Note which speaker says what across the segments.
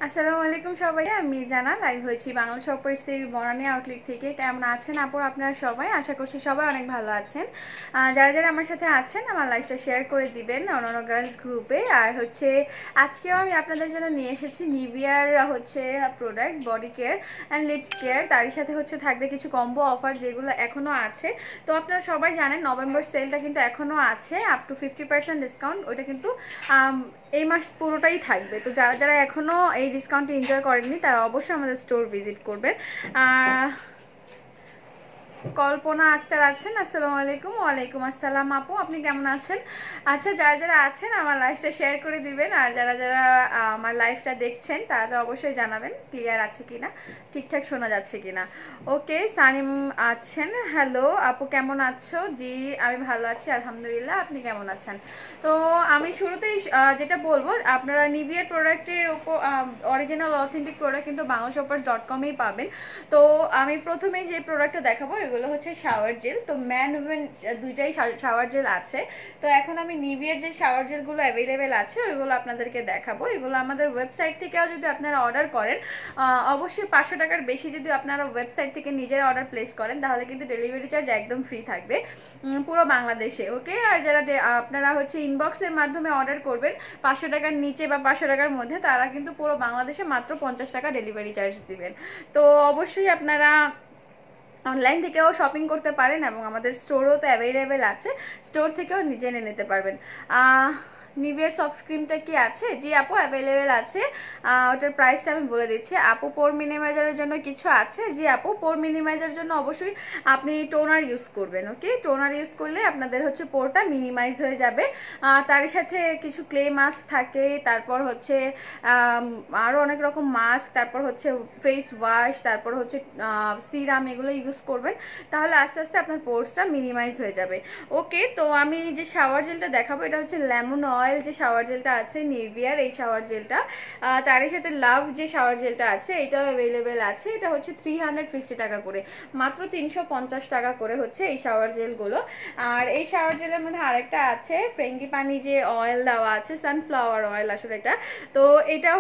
Speaker 1: আসসালামু আলাইকুম সবাই, আমি জানা লাইভ হয়েছি বাংলা শপার্সের বনানী আউটলেট থেকে। কেমন আছেন আপুর আপনারা সবাই? আশা করছি সবাই অনেক ভালো আছেন। যারা যারা আমার সাথে আছেন আমার লাইভটা শেয়ার করে দিবেন অন্যান্য গার্লস গ্রুপে। আর হচ্ছে আজকেও আমি আপনাদের জন্য নিয়ে এসেছি নিভিয়ার product body care and lips care. তারই সাথে থাকবে কিছু কম্বো অফার যেগুলো এখনও আছে। তো আপনারা সবাই জানেন নভেম্বর সেলটা কিন্তু এখনও আছে, আপ টু 50% ডিসকাউন্ট। ওইটা কিন্তু এই মাস পুরোটাই থাকবে। তো যারা যারা এখনও এই ডিসকাউন্ট এনজয় করেননি তারা অবশ্যই আমাদের স্টোর ভিজিট করবেন। কল্পনা আক্তার আছেন, আসসালামু আলাইকুম। ওয়ালাইকুম আসসালাম আপু, আপনি কেমন আছেন? আচ্ছা, যারা যারা আছেন আমার লাইভটা শেয়ার করে দিবেন, আর যারা যারা আমার লাইভটা দেখছেন তারা তো অবশ্যই জানাবেন ক্লিয়ার আছে কিনা, ঠিকঠাক শোনা যাচ্ছে কিনা। ওকে, সানিম আছেন, হ্যালো আপু কেমন আছো? জি আমি ভালো আছি আলহামদুলিল্লাহ, আপনি কেমন আছেন? তো আমি শুরুতেই যেটা বলবো, আপনারা নিভিয়ার প্রোডাক্টের উপর অরিজিনাল অথেন্টিক প্রোডাক্ট কিন্তু banglashoppers.com-এই পাবেন। তো আমি প্রথমেই যে প্রোডাক্টটা দেখাবো এগুলো হচ্ছে শাওয়ার জেল। তো ম্যান উইমেন দুইটাই শাওয়ার জেল আছে। তো এখন আমি নিভিয়ার যে শাওয়ার জেলগুলো অ্যাভেলেবেল আছে ওইগুলো আপনাদেরকে দেখাবো। এগুলো আমাদের ওয়েবসাইট থেকেও যদি আপনারা অর্ডার করেন, অবশ্যই 500 টাকার বেশি যদি আপনারা ওয়েবসাইট থেকে নিজেরা অর্ডার প্লেস করেন তাহলে কিন্তু ডেলিভারি চার্জ একদম ফ্রি থাকবে পুরো বাংলাদেশে। ওকে, আর যারা আপনারা ইনবক্সের মাধ্যমে অর্ডার করবেন 500 টাকার নিচে বা 500 টাকার মধ্যে, তারা কিন্তু পুরো বাংলাদেশে মাত্র 50 টাকা ডেলিভারি চার্জ দিবেন। তো অবশ্যই আপনারা অনলাইন থেকেও শপিং করতে পারেন এবং আমাদের স্টোরও তো অ্যাভেলেবেল আছে, স্টোর থেকেও জেনে নিতে পারবেন। নিভিয়ার সফট ক্রিমটা কি আছে? জি আপু অ্যাভেলেবেল আছে, ওটার প্রাইসটা আমি বলে দিচ্ছি। আপু পোর মিনিমাইজারের জন্য কিছু আছে? জি আপু পোর মিনিমাইজারের জন্য অবশ্যই আপনি টোনার ইউজ করবেন। ওকে, টোনার ইউজ করলে আপনাদের পোরটা মিনিমাইজ হয়ে যাবে। তার সাথে কিছু ক্লে মাস্ক থাকে, তারপর আরও অনেক রকম মাস্ক, তারপর ফেস ওয়াশ, তারপর সিরাম, এগুলো ইউজ করবেন, তাহলে আস্তে আস্তে আপনার পোরসটা মিনিমাইজ হয়ে যাবে। ওকে, তো আমি যে শাওয়ার জেলটা দেখাবো এটা হচ্ছে লেমন অয়েল যে শাওয়ার জেলটা আছে নিভিয়ার, এই শাওয়ার জেলটা। তারই সাথে লাভ যে শাওয়ার জেলটা আছে এটাও অ্যাভেলেবেল আছে। এটা 350 টাকা করে, মাত্র 350 টাকা করে এই শাওয়ার জেলগুলো। আর এই শাওয়ার জেলের মধ্যে আরেকটা আছে ফ্রেঙ্গি পানি যে অয়েল দেওয়া আছে, সানফ্লাওয়ার অয়েল আসলে এটা। তো এটাও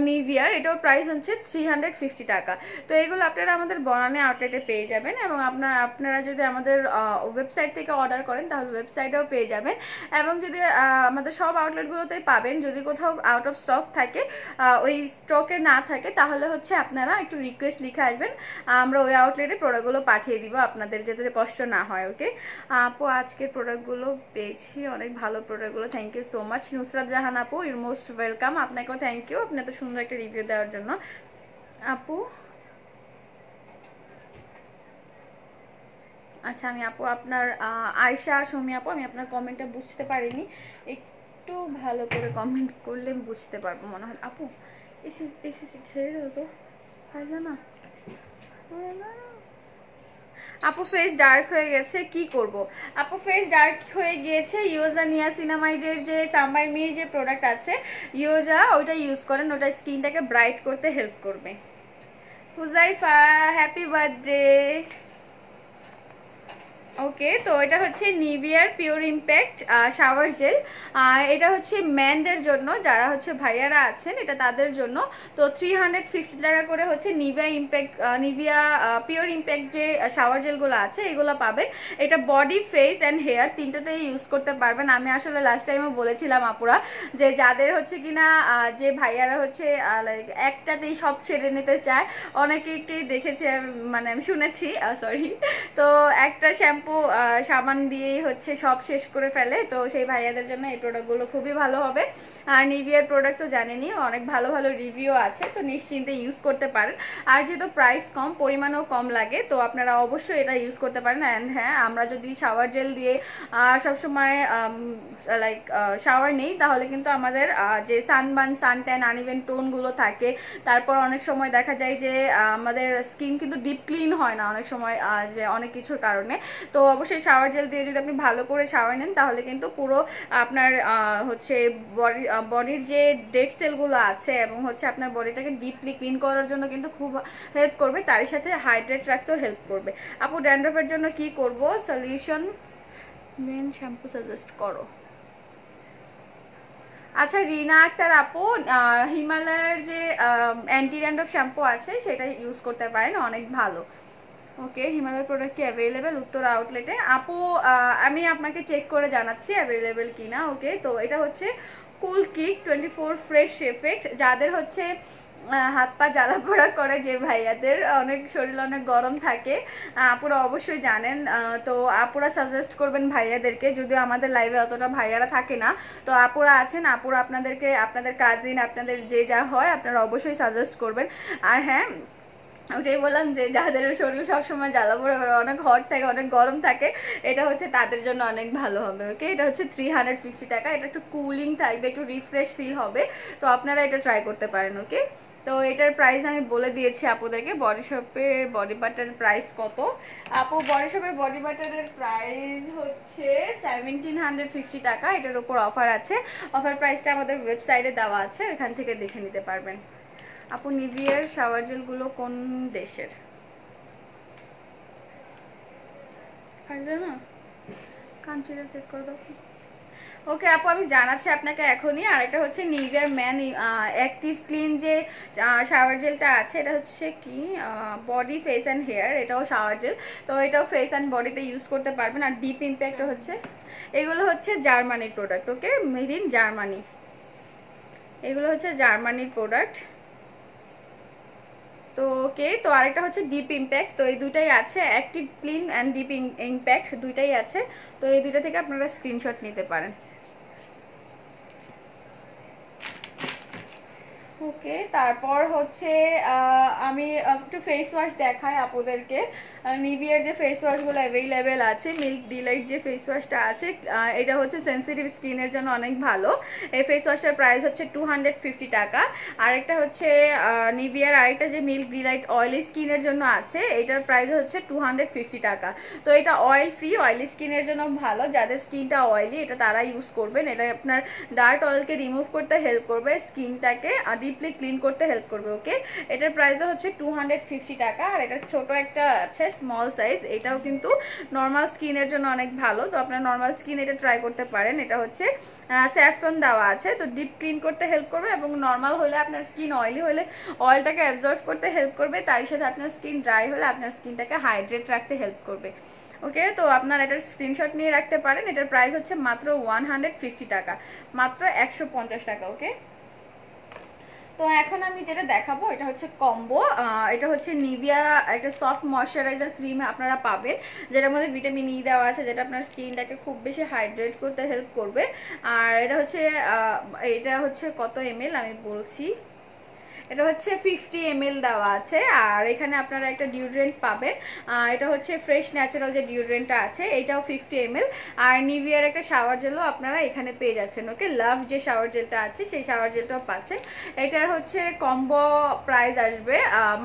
Speaker 1: নিভিয়ার, এটাও প্রাইস 350 টাকা। তো এগুলো আপনারা আমাদের বনানী আউটলেটে পেয়ে যাবেন, এবং আপনারা যদি আমাদের ওয়েবসাইট থেকে অর্ডার করেন তাহলে ওয়েবসাইটেও পেয়ে যাবেন, এবং যদি আমাদের সব আউটলেটগুলোতেই পাবেন। যদি কোথাও আউট অফ স্টক থাকে, ওই স্টকে না থাকে, তাহলে আপনারা একটু রিকোয়েস্ট লিখে আসবেন, আমরা ওই আউটলেটে প্রোডাক্টগুলো পাঠিয়ে দিব আপনাদের, যাতে কষ্ট না হয়। ওকে আপু, আজকের প্রোডাক্টগুলো পেয়েছি, অনেক ভালো প্রোডাক্টগুলো, thank you so much. Nusrat Jahan আপু, ইউর মোস্ট ওয়েলকাম, আপনাকেও থ্যাংক ইউ, আপনি এত সুন্দর একটা রিভিউ দেওয়ার জন্য। আপু আচ্ছা, আমি আপু আপনার আয়শা সৌমি আপু, আমি আপনার কমেন্টটা বুঝতে পারিনি, একটু ভালো করে কমেন্ট করলে বুঝতে পারবো মনে হয়। আপু এসে এসে ছেড়ে দেবো তো ফারজানা। আপু ফেস ডার্ক হয়ে গেছে, কি করব? আপু ফেস ডার্ক হয়ে গিয়েছে, ইউজা নিয়াসিনামাইডের যে সামাইমির যে প্রোডাক্ট আছে ইউজা, ওইটা ইউজ করেন, ওটা স্কিনটাকে ব্রাইট করতে হেল্প করবে। Huzaifa happy birthday. ওকে, তো এটা নিভিয়ার পিওর ইম্প্যাক্ট শাওয়ার জেল। এটা ম্যানদের জন্য, যারা ভাইয়ারা আছেন এটা তাদের জন্য। তো 350 টাকা করে নিভিয়া পিওর ইম্প্যাক্ট যে শাওয়ার জেলগুলো আছে এগুলো পাবেন। এটা বডি, ফেস অ্যান্ড হেয়ার তিনটাতেই ইউজ করতে পারবেন। আমি আসলে লাস্ট টাইমও বলেছিলাম আপুরা যে যাদের কিনা যে ভাইয়ারা লাইক একটাতেই সব ছেড়ে নিতে চায়, অনেকেই দেখেছে, মানে আমি শুনেছি, সরি, তো একটা শ্যাম্পু সাবান দিয়েই সব শেষ করে ফেলে। তো সেই ভাইয়াদের জন্য এই প্রোডাক্টগুলো খুবই ভালো হবে। আর নিভিয়ার প্রোডাক্ট তো জানেনই, অনেক ভালো ভালো রিভিউ আছে, তো নিশ্চিন্তে ইউজ করতে পারেন। আর যেহেতু প্রাইস কম, পরিমাণও কম লাগে, তো আপনারা অবশ্যই এটা ইউজ করতে পারেন। অ্যান্ড হ্যাঁ, আমরা যদি শাওয়ার জেল দিয়ে সবসময় লাইক শাওয়ার নেই, তাহলে কিন্তু আমাদের যে সানবার্ন, সানট্যান, আনইভেন টোনগুলো থাকে, তারপর অনেক সময় দেখা যায় যে আমাদের স্কিন কিন্তু ডিপ ক্লিন হয় না অনেক সময়, যে অনেক কিছুর কারণে। তো অবশ্যই শাওয়ার জেল দিয়ে যদি আপনি ভালো করে শাওয়ার নেন তাহলে কিন্তু পুরো আপনার বডির যে ডেড সেলগুলো আছে এবং আপনার বডিটাকে ডিপলি ক্লিন করার জন্য কিন্তু খুব হেল্প করবে, তারই সাথে হাইড্রেট রাখতেও হেল্প করবে। আপু ড্যান্ড্রফের জন্য কি করব? সলিউশন মেন শ্যাম্পু সাজেস্ট করো। আচ্ছা রিনা আক্তার আপু, হিমালয়ের যে অ্যান্টি ড্যান্ড্রফ শ্যাম্পু আছে সেটা ইউজ করতে পারেন, অনেক ভালো। ওকে, হিমালয় প্রোডাক্ট কি অ্যাভেলেবেল উত্তর আউটলেটে? আপু আমি আপনাকে চেক করে জানাচ্ছি অ্যাভেলেবেল কিনা। ওকে, তো এটা হচ্ছে কুল কিক 24 ফ্রেশ এফেক্ট। যাদের হচ্ছে হাত পা জ্বালা পোড়া করে, যে ভাইয়াদের অনেক শরীর অনেক গরম থাকে, আপুরা অবশ্যই জানেন। তো আপুরা সাজেস্ট করবেন ভাইয়াদেরকে, যদিও আমাদের লাইভে অতটা ভাইয়ারা থাকে না, তো আপুরা আছেন, আপুরা আপনাদেরকে, আপনাদের কাজিন, আপনাদের যে যা হয় আপনারা অবশ্যই সাজেস্ট করবেন। আর হ্যাঁ, ওটাই বললাম যে যাদের শরীর সবসময় জ্বালা পোড়া করে, অনেক হট থাকে, অনেক গরম থাকে, এটা হচ্ছে তাদের জন্য অনেক ভালো হবে। ওকে, এটা হচ্ছে 350 টাকা। এটা একটু কুলিং থাকবে, একটু রিফ্রেশ ফিল হবে, তো আপনারা এটা ট্রাই করতে পারেন। ওকে, তো এটার প্রাইস আমি বলে দিয়েছি আপনাদেরকে। বডি শপের বডি বাটারের প্রাইস কত আপু? বডি শপের বডি বাটারের প্রাইস হচ্ছে 1750 টাকা। এটার উপর অফার আছে, অফার প্রাইসটা আমাদের ওয়েবসাইটে দেওয়া আছে, এখান থেকে দেখে নিতে পারবেন। আপু নিভিয়ার শাওয়ার জেলগুলো কোন দেশের? না, কান্ট্রিটা চেক করে দাও। ওকে আপু, আমি জানাচ্ছি আপনাকে এখনই। আর এটা হচ্ছে নিভিয়ার ম্যান অ্যাক্টিভ ক্লিন যে শাওয়ার জেলটা আছে, এটা হচ্ছে কি বডি ফেস অ্যান্ড হেয়ার, এটাও শাওয়ার জেল, তো এটাও ফেস অ্যান্ড বডিতে ইউজ করতে পারবেন। আর ডিপ ইম্প্যাক্ট হচ্ছে, এগুলো হচ্ছে জার্মানির product. Okay, made in Germany, এগুলো হচ্ছে জার্মানির প্রোডাক্ট। তো ওকে, তো আরেকটা হচ্ছে ডিপ ইম্প্যাক্ট, তো এই দুইটাই আছে, active clean and deep impact দুইটাই আছে, তো এই দুইটা থেকে আপনারা স্ক্রিনশট নিতে পারেন। ওকে, তারপর হচ্ছে আমি একটু ফেস ওয়াশ দেখাই আপনাদেরকে। নিভিয়ার যে ফেস ওয়াশগুলো অ্যাভেলেবেল আছে, মিল্ক ডিলাইট যে ফেস ওয়াশটা আছে, এটা হচ্ছে সেন্সিটিভ স্কিনের জন্য অনেক ভালো। এই ফেস ওয়াশটার প্রাইস হচ্ছে 250 টাকা। আরেকটা হচ্ছে নিভিয়ার আরেকটা যে মিল্ক ডিলাইট অয়েলি স্কিনের জন্য আছে, এটার প্রাইস হচ্ছে 250 টাকা। তো এটা অয়েল ফ্রি, অয়েলি স্কিনের জন্য ভালো, যাদের স্কিনটা অয়েলি এটা তারা ইউজ করবেন। এটা আপনার ডার্ট অয়েলকে রিমুভ করতে হেল্প করবে, স্কিনটাকে ডিপলি ক্লিন করতে হেল্প করবে। ওকে, এটার প্রাইসও হচ্ছে 250 টাকা। আর এটা ছোট একটা আছে স্মল সাইজ, এটাও কিন্তু নর্মাল স্কিনের জন্য অনেক ভালো, তো আপনার নর্মাল স্কিন এটা ট্রাই করতে পারেন। এটা হচ্ছে স্যাফরন দেওয়া আছে, তো ডিপ ক্লিন করতে হেল্প করবে, এবং নর্মাল হলে আপনার স্কিন অয়েলি হলে অয়েলটাকে অ্যাবজর্ব করতে হেল্প করবে, তার সাথে আপনার স্কিন ড্রাই হলে আপনার স্কিনটাকে হাইড্রেট রাখতে হেল্প করবে। ওকে, তো আপনার এটার স্ক্রিনশট নিয়ে রাখতে পারেন। এটার প্রাইস হচ্ছে মাত্র 150 টাকা, মাত্র 150 টাকা। ওকে, তো এখন আমি যেটা দেখাবো এটা হচ্ছে কম্বো। এটা হচ্ছে নিভিয়া একটা সফট ময়শ্চারাইজার ক্রিম আপনারা পাবেন, যেটার মধ্যে ভিটামিন ই দেওয়া আছে, যেটা আপনার স্কিনটাকে খুব বেশি হাইড্রেট করতে হেল্প করবে। আর এটা হচ্ছে কত এমএল আমি বলছি, এটা হচ্ছে 50 ml দেওয়া আছে। আর এখানে আপনারা একটা ডিওড্রেন্ট পাবেন, এটা হচ্ছে ফ্রেশ ন্যাচারাল যে ডিওড্রেন্টটা আছে, এটাও 50 ml। আর নিভিয়ার একটা শাওয়ার জেলও আপনারা এখানে পেয়ে যাচ্ছেন। ওকে, লাভ যে শাওয়ার জেলটা আছে সেই শাওয়ার জেলটাও পাচ্ছেন। এটার হচ্ছে কম্বো প্রাইস আসবে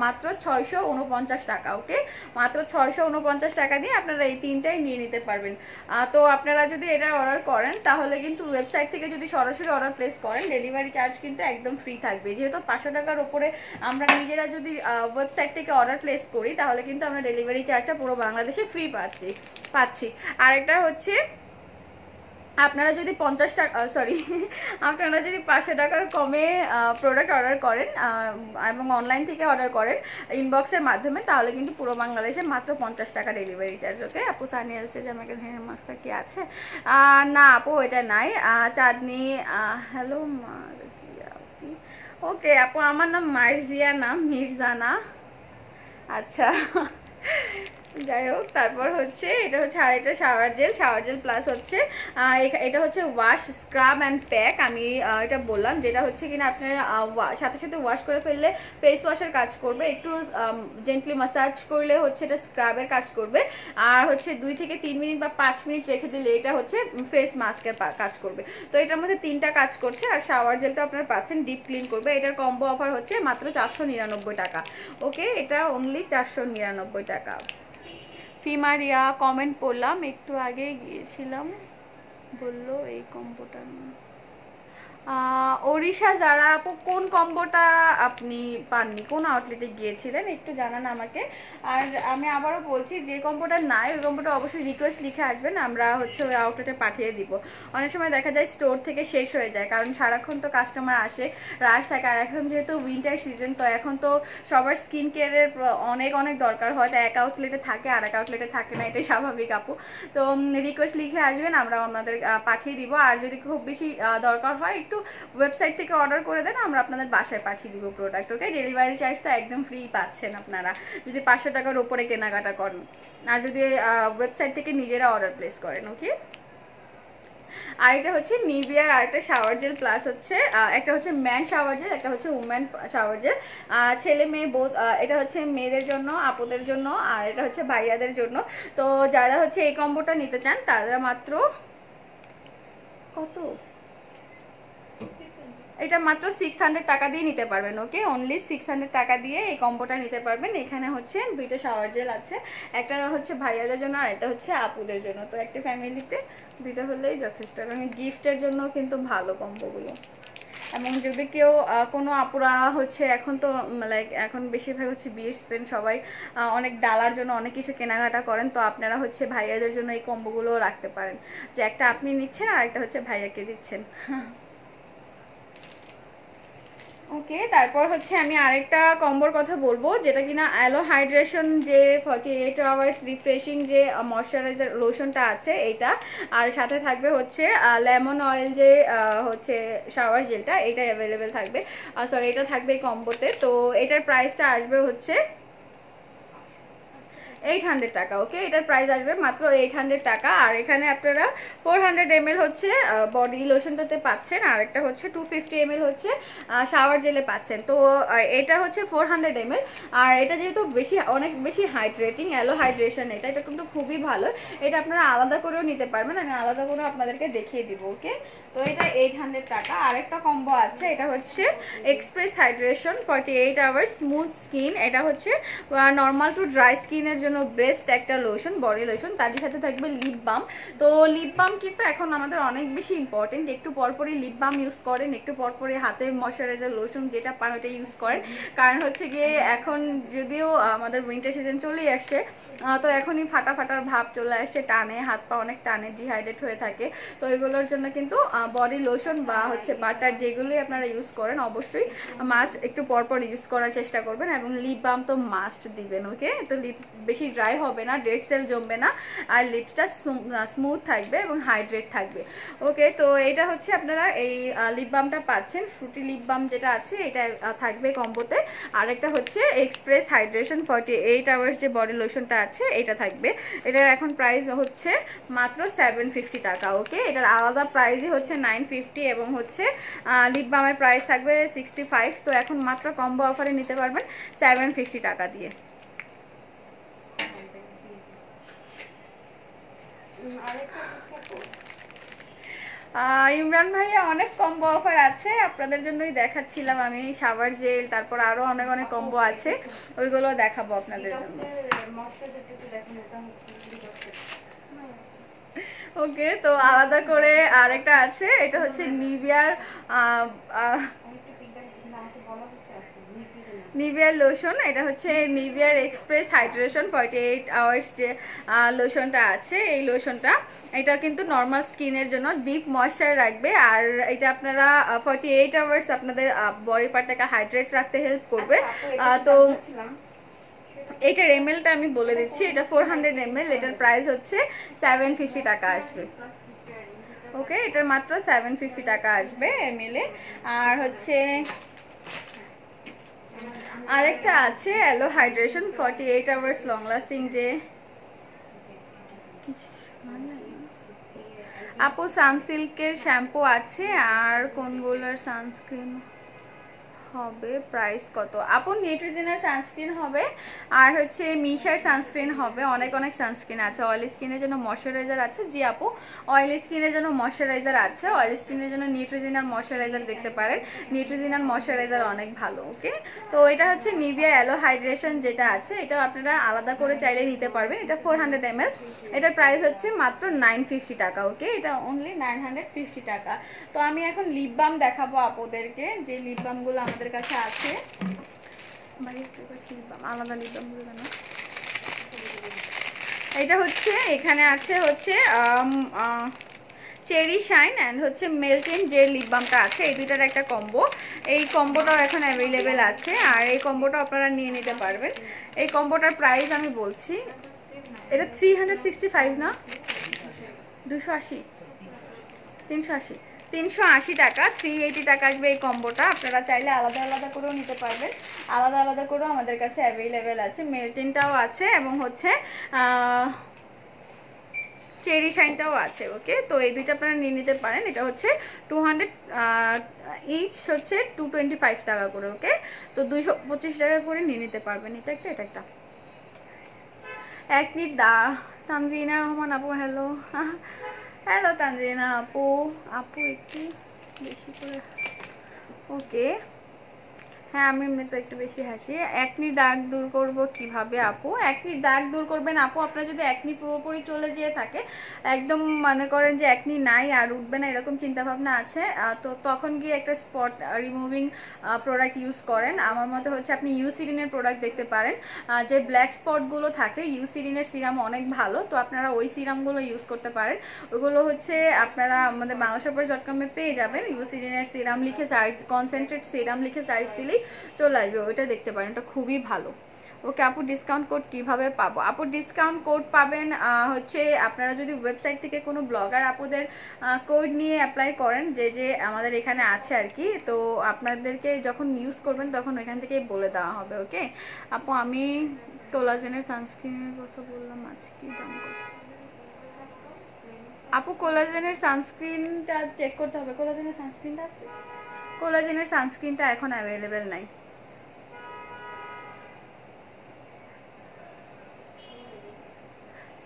Speaker 1: মাত্র 649 টাকা। ওকে, মাত্র 649 টাকা দিয়ে আপনারা এই তিনটাই নিয়ে নিতে পারবেন। তো আপনারা যদি এটা অর্ডার করেন, তাহলে কিন্তু ওয়েবসাইট থেকে যদি সরাসরি অর্ডার প্লেস করেন, ডেলিভারি চার্জ কিন্তু একদম ফ্রি থাকবে। যেহেতু 500 টাকার উপরে আমরা নিজেরা যদি ওয়েবসাইট থেকে অর্ডার প্লেস করি, তাহলে কিন্তু আমরা ডেলিভারি চার্জটা পুরো বাংলাদেশে ফ্রি পাচ্ছি। আরেকটা হচ্ছে আপনারা যদি 50 টাকা আপনারা যদি 500 টাকার কমে প্রোডাক্ট অর্ডার করেন এবং অনলাইন থেকে অর্ডার করেন ইনবক্সের মাধ্যমে, তাহলে কিন্তু পুরো বাংলাদেশে মাত্র 50 টাকা ডেলিভারি চার্জ। ওকে আপু, সানিয়ালসে যে আমাকে হেয়ার মাস্কটা কি আছে? না আপু, এটা নাই। চাঁদনি, হ্যালো মার্জিয়া। ওকে আপু, আমার নাম মার্জিয়া, নাম মির্জানা। আচ্ছা, যাই হোক, তারপর হচ্ছে এটা হচ্ছে আর এটা শাওয়ার জেল প্লাস হচ্ছে এটা হচ্ছে ওয়াশ স্ক্রাব অ্যান্ড প্যাক। আমি এটা বললাম, যেটা হচ্ছে কিনা আপনার সাথে সাথে ওয়াশ করে ফেললে ফেস ওয়াশের কাজ করবে, একটু জেন্টলি মাসাজ করলে হচ্ছে এটা স্ক্রাবের কাজ করবে, আর হচ্ছে 2 থেকে 3 মিনিট বা 5 মিনিট রেখে দিলে এটা হচ্ছে ফেস মাস্কের কাজ করবে। তো এটার মধ্যে 3টা কাজ করছে। আর শাওয়ার জেলটা আপনারা পাচ্ছেন ডিপ ক্লিন করবে। এটার কম্বো অফার হচ্ছে মাত্র 499 টাকা। ওকে, এটা অনলি 499 টাকা। ফিমারিয়া কমেন্ট পড়লাম, একটু আগে গিয়েছিলাম, বললো এই কম্বোটা ওড়িশা যারা আপু কোন কম্বোটা আপনি পাননি, কোন আউটলেটে গিয়েছিলেন একটু জানান আমাকে। আর আমি আবারও বলছি, যে কম্বোটা নাই ওই কম্বোটা অবশ্যই রিকোয়েস্ট লিখে আসবেন, আমরা হচ্ছে ওই আউটলেটে পাঠিয়ে দিব। অনেক সময় দেখা যায় স্টোর থেকে শেষ হয়ে যায়, কারণ সারাক্ষণ তো কাস্টমার আসে, রাশ থাকে। আর এখন যেহেতু উইন্টার সিজন, তো এখন তো সবার স্কিন কেয়ারের অনেক অনেক দরকার হয়, তো এক আউটলেটে থাকে আর এক আউটলেটে থাকে না, এটাই স্বাভাবিক আপু। তো রিকোয়েস্ট লিখে আসবেন, আমরা আপনাদের পাঠিয়ে দিব। আর যদি খুব বেশি দরকার হয় একটু ওয়েবসাইট থেকে অর্ডার করে দেন, আমরা আপনাদের বাসায় পাঠিয়ে দিব প্রোডাক্ট। ওকে, ডেলিভারি চার্জটা একদম ফ্রি পাচ্ছেন আপনারা যদি 500 টাকার উপরে কেনাকাটা করেন, আর যদি ওয়েবসাইট থেকে নিজেরা অর্ডার প্লেস করেন। ওকে, আর এটা হচ্ছে নিভিয়ার আর একটা শাওয়ার জেল, প্লাস হচ্ছে একটা হচ্ছে ম্যান শাওয়ার জেল, একটা হচ্ছে উম্যান শাওয়ার জেল। ছেলে মেয়ে বোধ, এটা হচ্ছে মেয়েদের জন্য, আপুদের জন্য, আর এটা হচ্ছে ভাইয়াদের জন্য। তো যারা হচ্ছে এই কম্বোটা নিতে চান তারা মাত্র কত, এটা মাত্র 600 টাকা দিয়ে নিতে পারবেন। ওকে, অনলি 600 টাকা দিয়ে এই কম্বোটা নিতে পারবেন। এখানে হচ্ছে দুইটা শাওয়ার জেল আছে, একটা হচ্ছে ভাইয়াদের জন্য আর একটা হচ্ছে আপুদের জন্য। তো একটা ফ্যামিলিতে দুইটা হলেই যথেষ্ট, এবং গিফটের জন্য কিন্তু ভালো কম্বোগুলো। এবং যদি কেউ কোনো আপুরা হচ্ছে, এখন তো লাইক এখন বেশিরভাগ হচ্ছে বিয়ের সিজন, সবাই অনেক ডালার জন্য অনেক কিছু কেনাকাটা করেন, তো আপনারা হচ্ছে ভাইয়াদের জন্য এই কম্বোগুলো রাখতে পারেন, যে একটা আপনি নিচ্ছেন আর একটা হচ্ছে ভাইয়াকে দিচ্ছেন। ওকে, তারপর হচ্ছে আমি আরেকটা কম্বোর কথা বলবো, যেটা কিনা অ্যালো হাইড্রেশন যে 48 আওয়ার্স রিফ্রেশিং যে ময়শ্চারাইজার লোশনটা আছে এইটা, আর সাথে থাকবে হচ্ছে লেমন অয়েল যে হচ্ছে শাওয়ার জেলটা, এটা অ্যাভেলেবেল থাকবে। সরি, এটা থাকবে এই কম্বোতে। তো এটার প্রাইসটা আসবে হচ্ছে 800 টাকা। ওকে, এটার প্রাইস আসবে মাত্র 800 টাকা। আর এখানে আপনারা 400 ml হচ্ছে বডি লোশনটাতে পাচ্ছেন, আর একটা হচ্ছে 250 ml হচ্ছে শাওয়ার জেলে পাচ্ছেন। তো এটা হচ্ছে 400 ml। আর এটা যেহেতু অনেক বেশি হাইড্রেটিং, অ্যালো হাইড্রেশন, এটা কিন্তু খুবই ভালো। এটা আপনারা আলাদা করেও নিতে পারবেন, আমি আলাদা করেও আপনাদেরকে দেখিয়ে দিব। ওকে, তো এটা 800 টাকা। আরেকটা কম্বো আছে, এটা হচ্ছে express hydration 48 hours smooth skin. এটা হচ্ছে নর্মাল টু ড্রাই স্কিনের জন্য বেস্ট একটা লোশন, বডি লোশন। তার সাথে থাকবে লিপ বাম। তো লিপ বাম কিন্তু এখন আমাদের অনেক বেশি ইম্পর্টেন্ট, একটু পরপরই লিপ বাম ইউজ করেন, একটু পরপরই হাতে ময়শ্চারাইজার লোশন যেটা পান ওটা ইউজ করেন। কারণ হচ্ছে গিয়ে এখন যদিও আমাদের উইন্টার সিজন চলেই আসছে, তো এখনই ফাটা ফাটার ভাব চলে আসছে, টানে হাত পা অনেক টানে, ডিহাইড্রেট হয়ে থাকে। তো এগুলোর জন্য কিন্তু বডি লোশন বা হচ্ছে বাটার যেগুলোই আপনারা ইউজ করেন, অবশ্যই মাস্ট একটু পরপর ইউজ করার চেষ্টা করবেন, এবং লিপ বাম তো মাস্ট দিবেন। ওকে, তো লিপস বেশি ড্রাই হবে না, ডেড সেল জমবে না, আর লিপসটা স্মুথ থাকবে এবং হাইড্রেট থাকবে। ওকে, তো এটা হচ্ছে আপনারা এই লিপ বামটা পাচ্ছেন, ফ্রুটি লিপ বাম যেটা আছে এটা থাকবে কম্বোতে। আর একটা হচ্ছে এক্সপ্রেস হাইড্রেশন 48 আওয়ার্স যে বডি লোশনটা আছে এটা থাকবে। এটার এখন প্রাইস হচ্ছে মাত্র 750 টাকা। ওকে, এটার আলাদা প্রাইসই হচ্ছে 950, এবং হচ্ছে লিপ বামের প্রাইস থাকবে 65। তো এখন মাত্র কম্বো অফারে নিতে পারবেন 750 টাকা দিয়ে। ইমরান ভাইয়া, অনেক কম্বো অফার আছে, আপনাদের জন্যই দেখাচ্ছিলাম আমি। শাওয়ার জেল, তারপর আরো অনেক অনেক কম্বো আছে, ওইগুলো দেখাবো আপনাদের জন্য। ওকে, তো আলাদা করে আরেকটা আছে, এটা হচ্ছে নিভিয়ার নিভিয়ার লোশন। এটা হচ্ছে নিভিয়ার এক্সপ্রেস হাইড্রেশন 48 আওয়ার্স যে লোশনটা আছে, এই লোশনটা এটা কিন্তু নর্মাল স্কিনের জন্য ডিপ ময়েশ্চার রাখবে, আর এটা আপনারা 48 আওয়ার্স আপনাদের বডি পার্টটাকে হাইড্রেট রাখতে হেল্প করবে। তো এটার এমএলটা আমি বলে দিচ্ছি, এটা 400 ml, এটার প্রাইস হচ্ছে 750 টাকা আসবে। ওকে, এটার মাত্র 750 টাকা আসবে এমএলএ। আর হচ্ছে আরেকটা আছে aloe hydration 48 hours long lasting যে আপু সানসিল্কের শ্যাম্পু আছে, আর কোনগুলোর সানস্ক্রিন হবে প্রাইস কত আপু? নিউট্রিজেনার সানস্ক্রিন হবে, আর হচ্ছে মিশার সানস্ক্রিন হবে, অনেক অনেক সানস্ক্রিন আছে। অয়েলি স্কিনের জন্য ময়শ্চারাইজার আছে। জি আপু, অয়েলি স্কিনের জন্য ময়শ্চারাইজার আছে, অয়েলি স্কিনের জন্য নিউট্রিজেনার ময়শ্চারাইজার দেখতে পারেন। নিউট্রিজেনার ময়শ্চারাইজার অনেক ভালো। ওকে, তো এটা হচ্ছে নিভিয়া অ্যালো হাইড্রেশন যেটা আছে, এটাও আপনারা আলাদা করে চাইলে নিতে পারবেন। এটা 400 ml, এটার প্রাইস হচ্ছে মাত্র 950 টাকা। ওকে, এটা অনলি 950 টাকা। তো আমি এখন লিপ বাম দেখাবো আপনাদেরকে, যে লিপ বামগুলো আমাদের কাছে আছে। আলাদা লিপ বামগুলো কেন? এটা হচ্ছে এখানে আছে হচ্ছে চেরি শাইন অ্যান্ড হচ্ছে মেল্টেন যে লিপ বামটা আছে, এই দুইটার একটা কম্বো। এই কম্বোটাও এখন অ্যাভেলেবেল আছে, আর এই কম্বোটা আপনারা নিয়ে নিতে পারবেন। এই কম্বোটার প্রাইস আমি বলছি, এটা 365 না 280, 380, 380 টাকা, 380 টাকা আসবে এই কম্বোটা। আপনারা চাইলে আলাদা আলাদা করেও নিতে পারবেন, আলাদা আলাদা করেও আমাদের কাছে অ্যাভেলেবেল আছে। মেল্টেনটাও আছে এবং হচ্ছে চেরি শাইনটাও আছে। ওকে, তো এই দুইটা আপনারা নিয়ে নিতে পারেন। এটা হচ্ছে 200 ইচ হচ্ছে 225 টাকা করে। ওকে, তো 225 টাকা করে নিয়ে নিতে পারবেন। এটা একটা, এটা একটা। একনি তানজিনা রহমান আপু, হ্যালো হ্যালো তানজিনা আপু, আপু একটু বেশি করে। ওকে, হ্যাঁ আমি এমনি তো একটু বেশি হাসি। একনি দাগ দূর করব কিভাবে আপু? একনি দাগ দূর করবেন আপু, আপনার যদি একনি পুরোপুরি চলে যেয়ে থাকে, একদম মনে করেন যে একনি নাই আর উঠবে না এরকম চিন্তা ভাবনা আছে, তো তখন গিয়ে একটা স্পট রিমুভিং প্রোডাক্ট ইউজ করেন। আমার মতে হচ্ছে আপনি ইউসিরিনের প্রোডাক্ট দেখতে পারেন, যে ব্ল্যাক স্পটগুলো থাকে ইউসিরিনের সিরাম অনেক ভালো, তো আপনারা ওই সিরামগুলো ইউজ করতে পারেন। ওগুলো হচ্ছে আপনারা আমাদের বাংলাশপার.com-এ পেয়ে যাবেন। ইউসিরিনের সিরাম লিখে সার্চ, কনসেন্ট্রেট সিরাম লিখে সার্চ দিলেই চলে আসবে, ওইটা দেখতে পারেন, এটা খুবই ভালো। ওকে আপু, ডিসকাউন্ট কোড কিভাবে পাবো? আপু ডিসকাউন্ট কোড পাবেন হচ্ছে আপনারা যদি ওয়েবসাইট থেকে কোনো ব্লগার আপুদের কোড নিয়ে অ্যাপ্লাই করেন, যে যে আমাদের এখানে আছে আর কি, তো আপনাদেরকে যখন ইউজ করবেন তখন ওইখান থেকেই বলে দেওয়া হবে। ওকে আপু, আমি কোলাজেনের সানস্ক্রিনের কথা বললাম, আছে কি দাম কত? আপু কোলাজেনের সানস্ক্রিনটা চেক করতে হবে। কোলাজেনের সানস্ক্রিনটা আছে? কোলাজেনের সানস্ক্রিনটা এখন অ্যাভেলেবেল নাই।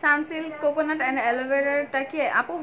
Speaker 1: সানসিল্ক কোকোনাট অ্যান্ড অ্যালোভেরাটা কি আপু?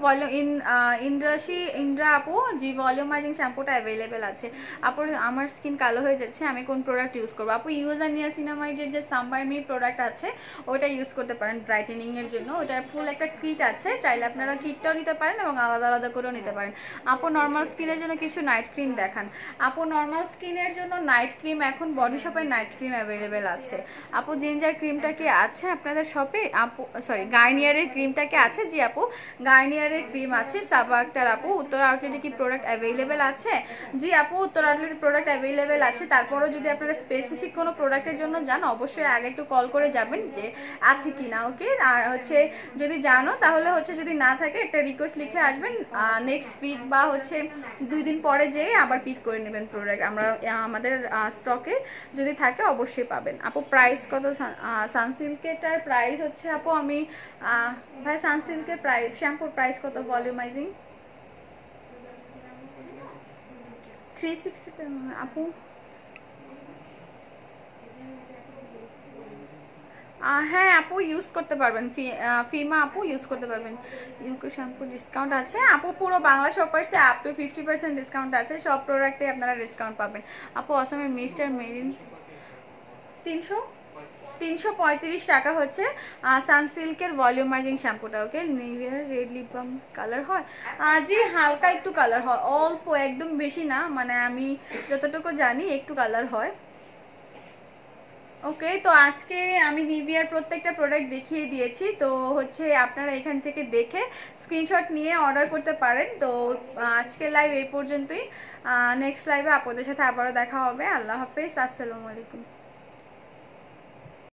Speaker 1: ইন্দ্রা আপু, জি ভলিউমাইজিং শ্যাম্পুটা অ্যাভেলেবেল আছে। আপু আমার স্কিন কালো হয়ে যাচ্ছে, আমি কোন প্রোডাক্ট ইউজ করবো? আপু ইউজার নিয়াসিনামাইডের যে সাম্বারমি প্রোডাক্ট আছে ওইটা ইউজ করতে পারেন ব্রাইটেনিংয়ের জন্য। ওটার ফুল একটা কিট আছে, চাইলে আপনারা কিটটাও নিতে পারেন এবং আলাদা আলাদা করেও নিতে পারেন। আপু নর্মাল স্কিনের জন্য কিছু নাইট ক্রিম দেখান। আপু নর্মাল স্কিনের জন্য নাইট ক্রিম এখন বডি শপে নাইট ক্রিম অ্যাভেলেবেল আছে। আপু জিঞ্জার ক্রিমটা কি আছে আপনাদের শপে? আপু সরি, গার্নিয়ারের ক্রিমটা কি আছে? জি আপু, গার্নিয়ারের ক্রিম আছে। সাবা আক্তার আপু, উত্তর আউটলেটে কি প্রোডাক্ট অ্যাভেলেবেল আছে? জি আপু, উত্তর আউটলেটে প্রোডাক্ট অ্যাভেলেবেল আছে। তারপরও যদি আপনারা স্পেসিফিক কোনো প্রোডাক্টের জন্য যান, অবশ্যই আগে একটু কল করে যাবেন যে আছে কি না। ওকে, আর হচ্ছে যদি জানো তাহলে হচ্ছে, যদি না থাকে একটা রিকোয়েস্ট লিখে আসবেন, নেক্সট উইক বা হচ্ছে 2 দিন পরে যেয়ে আবার পিক করে নেবেন প্রোডাক্ট। আমরা আমাদের স্টকে যদি থাকে অবশ্যই পাবেন। আপু প্রাইস কত সানসিল্কেরটার? প্রাইস হচ্ছে আপু, আমি ভাই সানসিল্কের প্রাইস, শ্যাম্পুর প্রাইস কত? ভলিউমাইজিং 360 আপু। হ্যাঁ আপু ইউজ করতে পারবেন, ফিমা আপু ইউজ করতে পারবেন। ইউকো শ্যাম্পু ডিসকাউন্ট আছে আপু, পুরো বাংলা শপার্সে আপ টু 50% ডিসকাউন্ট আছে, সব প্রোডাক্টে আপনারা ডিসকাউন্ট পাবেন। আপু অসমের মিস্টার মেরিন 335 টাকা হচ্ছে সানসিল্কের ভলিউমাইজিং শ্যাম্পুটা। ওকে, নিভিয়ার রেড লিপ বাম কালার হয়? জি হালকা একটু কালার হয়, অল্প, একদম বেশি না, মানে আমি যতটুকু জানি একটু কালার হয়। ওকে, তো আজকে আমি নিভিয়ার প্রত্যেকটা প্রোডাক্ট দেখিয়ে দিয়েছি, তো হচ্ছে আপনারা এখান থেকে দেখে স্ক্রিনশট নিয়ে অর্ডার করতে পারেন। তো আজকের লাইভ এই পর্যন্তই, নেক্সট লাইভে আপনাদের সাথে আবারও দেখা হবে। আল্লাহ হাফেজ, আসসালামু আলাইকুম।